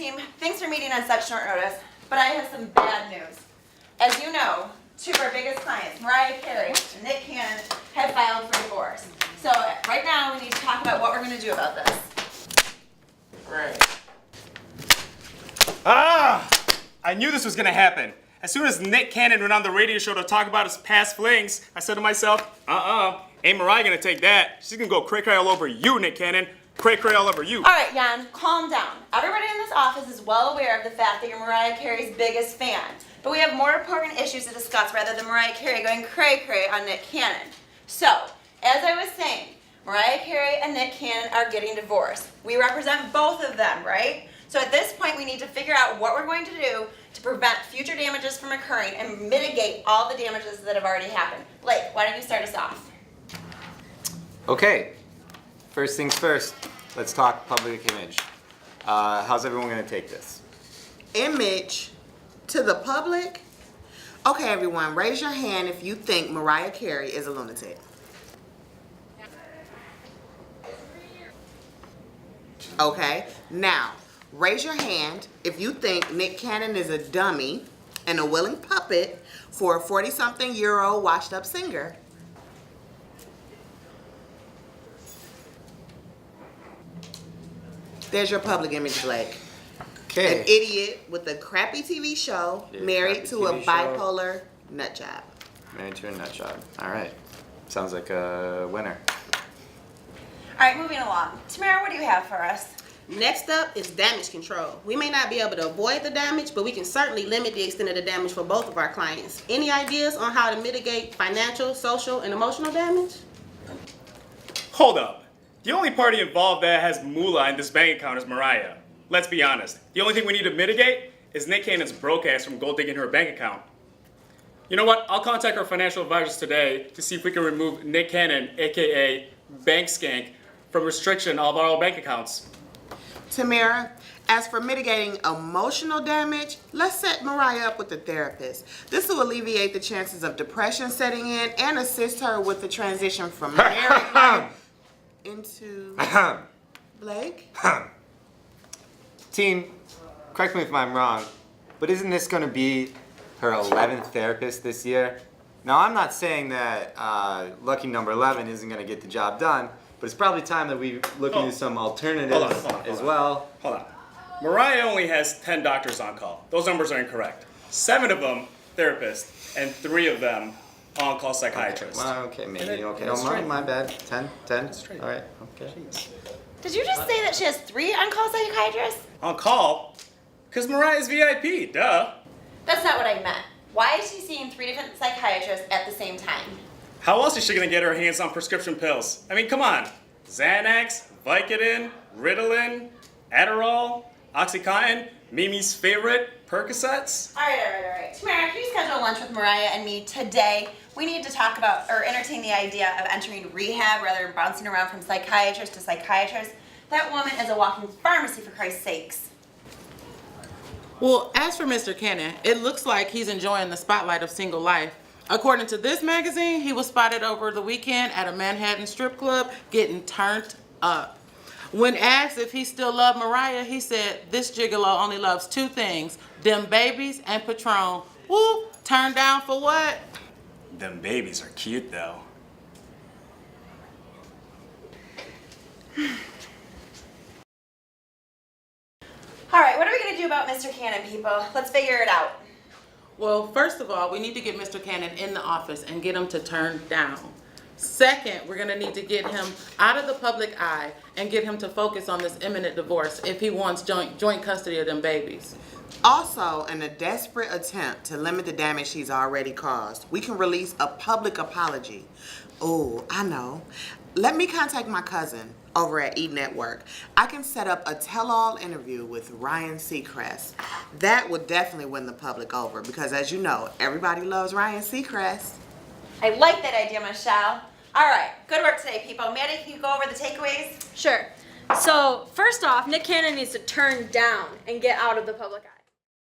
team, thanks for meeting on such short notice, but I have some bad news. As you know, two of our biggest clients, Mariah Carey and Nick Cannon, have filed for divorce. So right now we need to talk about what we're going to do about this. Right. Ah! I knew this was gonna happen. As soon as Nick Cannon went on the radio show to talk about his past flings, I said to myself, ain't Mariah gonna take that. She's gonna go cray-cray all over you, Nick Cannon. Cray-cray all over you. All right, Jan, calm down. Everybody in this office is well aware of the fact that you're Mariah Carey's biggest fan. But we have more important issues to discuss rather than Mariah Carey going cray-cray on Nick Cannon. So, as I was saying, Mariah Carey and Nick Cannon are getting divorced. We represent both of them, right? So at this point, we need to figure out what we're going to do to prevent future damages from occurring and mitigate all the damages that have already happened. Blake, why don't you start us off? Okay, first things first, let's talk public image. How's everyone gonna take this? Image to the public? Okay, everyone, raise your hand if you think Mariah Carey is a lunatic. Okay, now, raise your hand if you think Nick Cannon is a dummy and a willing puppet for a 40-something-year-old washed-up singer. There's your public image, Blake. Okay. An idiot with a crappy TV show, Yeah, married crappy to a TV show. bipolar nut job. Married to a nut job. All right. Sounds like a winner. All right, moving along. Tamara, what do you have for us? Next up is damage control. We may not be able to avoid the damage, but we can certainly limit the extent of the damage for both of our clients. Any ideas on how to mitigate financial, social, and emotional damage? Hold up. The only party involved that has moolah in this bank account is Mariah. Let's be honest. The only thing we need to mitigate is Nick Cannon's broke ass from gold digging her bank account. You know what? I'll contact our financial advisors today to see if we can remove Nick Cannon, aka Bank Skank, from restriction of our bank accounts. Tamara, as for mitigating emotional damage, let's set Mariah up with a therapist. This will alleviate the chances of depression setting in and assist her with the transition from married life into Blake. Team, correct me if I'm wrong, but isn't this gonna be her 11th therapist this year? Now, I'm not saying that lucky number 11 isn't gonna get the job done, but it's probably time that we look into some alternatives Hold on. as well. Hold on. Mariah only has 10 doctors on call. Those numbers are incorrect. 7 of them therapists, and 3 of them on-call psychiatrists. Well, okay, maybe. Okay, That's oh, straight. my bad. 10? straight. All right, okay. Did you just say that she has 3 on-call psychiatrists? On call? Because Mariah's VIP, duh. That's not what I meant. Why is she seeing 3 different psychiatrists at the same time? How else is she gonna get her hands on prescription pills? I mean, come on. Xanax, Vicodin, Ritalin, Adderall, OxyContin, Mimi's favorite, Percocets? All right. Tamara, can you schedule lunch with Mariah and me today? We need to talk about or entertain the idea of entering rehab rather than bouncing around from psychiatrist to psychiatrist. That woman is a walking pharmacy, for Christ's sakes. Well, as for Mr. Cannon, it looks like he's enjoying the spotlight of single life. According to this magazine, he was spotted over the weekend at a Manhattan strip club getting turned up. When asked if he still loved Mariah, he said this gigolo only loves 2 things, them babies and Patron. Woo, turned down for what? Them babies are cute, though. All right, what are we going to do about Mr. Cannon, people? Let's figure it out. Well, first of all, we need to get Mr. Cannon in the office and get him to turn down. Second, we're going to need to get him out of the public eye and get him to focus on this imminent divorce if he wants joint custody of them babies. Also, in a desperate attempt to limit the damage she's already caused, we can release a public apology. Oh, I know. Let me contact my cousin over at E! Network. I can set up a tell-all interview with Ryan Seacrest. That would definitely win the public over because, as you know, everybody loves Ryan Seacrest. I like that idea, Michelle. All right, good work today, people. Maddie, can you go over the takeaways? Sure. So, first off, Nick Cannon needs to turn down and get out of the public eye.